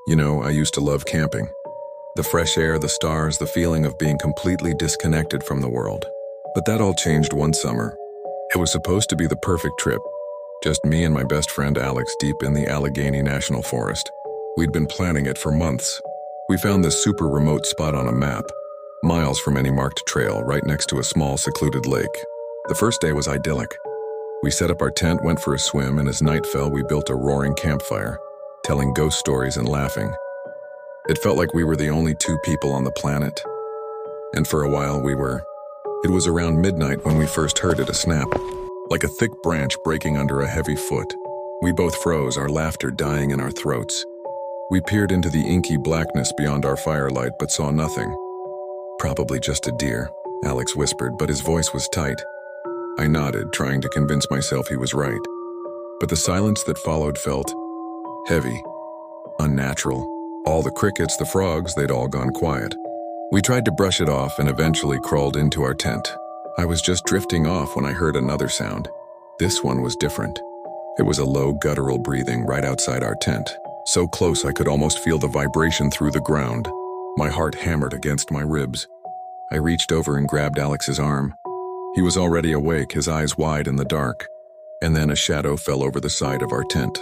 You know, I used to love camping. The fresh air, the stars, the feeling of being completely disconnected from the world. But that all changed one summer. It was supposed to be the perfect trip. Just me and my best friend Alex deep in the Allegheny National Forest. We'd been planning it for months. We found this super remote spot on a map, miles from any marked trail, right next to a small secluded lake. The first day was idyllic. We set up our tent, went for a swim, and as night fell, we built a roaring campfire, telling ghost stories and laughing. It felt like we were the only two people on the planet. And for a while we were. It was around midnight when we first heard it, a snap, like a thick branch breaking under a heavy foot. We both froze, our laughter dying in our throats. We peered into the inky blackness beyond our firelight but saw nothing. Probably just a deer, Alex whispered, but his voice was tight. I nodded, trying to convince myself he was right. But the silence that followed felt heavy, unnatural. All the crickets, the frogs, they'd all gone quiet. We tried to brush it off and eventually crawled into our tent. I was just drifting off when I heard another sound. This one was different. It was a low, guttural breathing right outside our tent, so close I could almost feel the vibration through the ground. My heart hammered against my ribs. I reached over and grabbed Alex's arm. He was already awake, his eyes wide in the dark. And then a shadow fell over the side of our tent.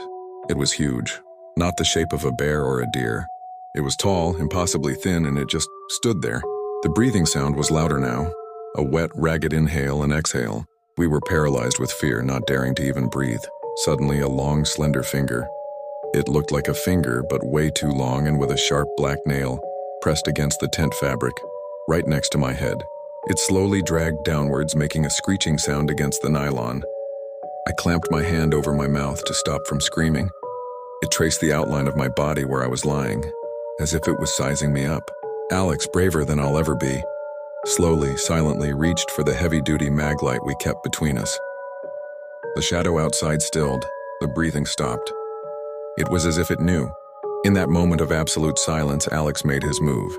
It was huge, not the shape of a bear or a deer. It was tall, impossibly thin, and it just stood there. The breathing sound was louder now, a wet, ragged inhale and exhale. We were paralyzed with fear, not daring to even breathe. Suddenly, a long, slender finger. It looked like a finger, but way too long and with a sharp black nail, pressed against the tent fabric, right next to my head. It slowly dragged downwards, making a screeching sound against the nylon. I clamped my hand over my mouth to stop from screaming. It traced the outline of my body where I was lying, as if it was sizing me up. Alex, braver than I'll ever be, slowly, silently reached for the heavy-duty mag light we kept between us. The shadow outside stilled, the breathing stopped. It was as if it knew. In that moment of absolute silence, Alex made his move.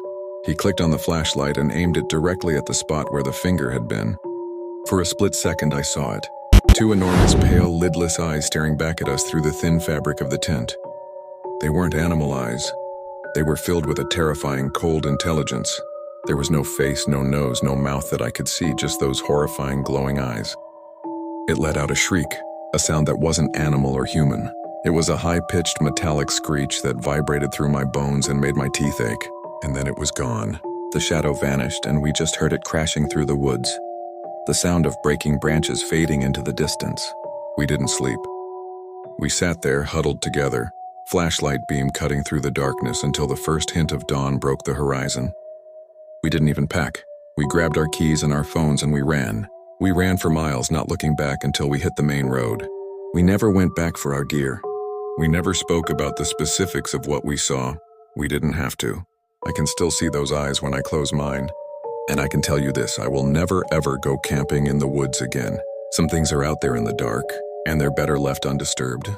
He clicked on the flashlight and aimed it directly at the spot where the finger had been. For a split second, I saw it. Two enormous, pale, lidless eyes staring back at us through the thin fabric of the tent. They weren't animal eyes. They were filled with a terrifying, cold intelligence. There was no face, no nose, no mouth that I could see, just those horrifying, glowing eyes. It let out a shriek, a sound that wasn't animal or human. It was a high-pitched, metallic screech that vibrated through my bones and made my teeth ache. And then it was gone. The shadow vanished, and we just heard it crashing through the woods. The sound of breaking branches fading into the distance. We didn't sleep. We sat there, huddled together, flashlight beam cutting through the darkness until the first hint of dawn broke the horizon. We didn't even pack. We grabbed our keys and our phones and we ran. We ran for miles, not looking back until we hit the main road. We never went back for our gear. We never spoke about the specifics of what we saw. We didn't have to. I can still see those eyes when I close mine. And I can tell you this, I will never ever go camping in the woods again. Some things are out there in the dark, and they're better left undisturbed.